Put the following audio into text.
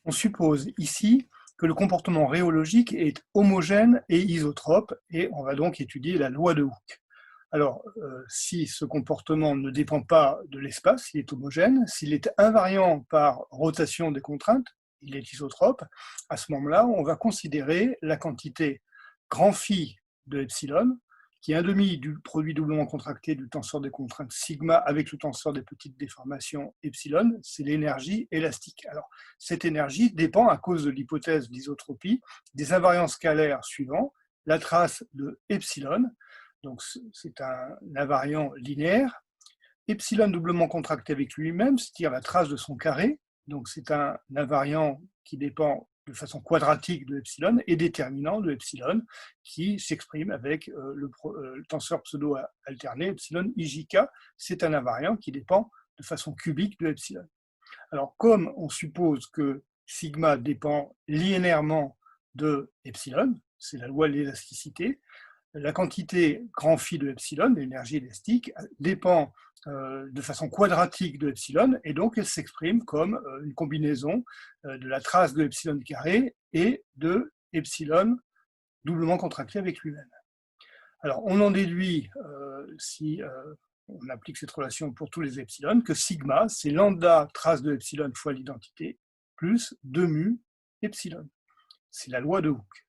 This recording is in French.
On suppose ici que le comportement rhéologique est homogène et isotrope, et on va donc étudier la loi de Hooke. Alors, si ce comportement ne dépend pas de l'espace, il est homogène. S'il est invariant par rotation des contraintes, il est isotrope. À ce moment-là, on va considérer la quantité grand phi de epsilon, qui est un demi du produit doublement contracté du tenseur des contraintes sigma avec le tenseur des petites déformations epsilon, c'est l'énergie élastique. Alors, cette énergie dépend, à cause de l'hypothèse d'isotropie, des invariants scalaires suivants, la trace de epsilon, donc c'est un invariant linéaire, epsilon doublement contracté avec lui-même, c'est-à-dire la trace de son carré, donc c'est un invariant qui dépend de façon quadratique de epsilon et déterminant de epsilon qui s'exprime avec le tenseur pseudo-alterné epsilon ijk, c'est un invariant qui dépend de façon cubique de epsilon. Alors comme on suppose que sigma dépend linéairement de epsilon, c'est la loi de l'élasticité, la quantité grand phi de epsilon, l'énergie élastique, dépend de façon quadratique de epsilon, et donc elle s'exprime comme une combinaison de la trace de epsilon carré et de epsilon doublement contracté avec lui-même. Alors on en déduit, si on applique cette relation pour tous les epsilon, que sigma, c'est lambda trace de epsilon fois l'identité, plus 2 mu epsilon. C'est la loi de Hooke.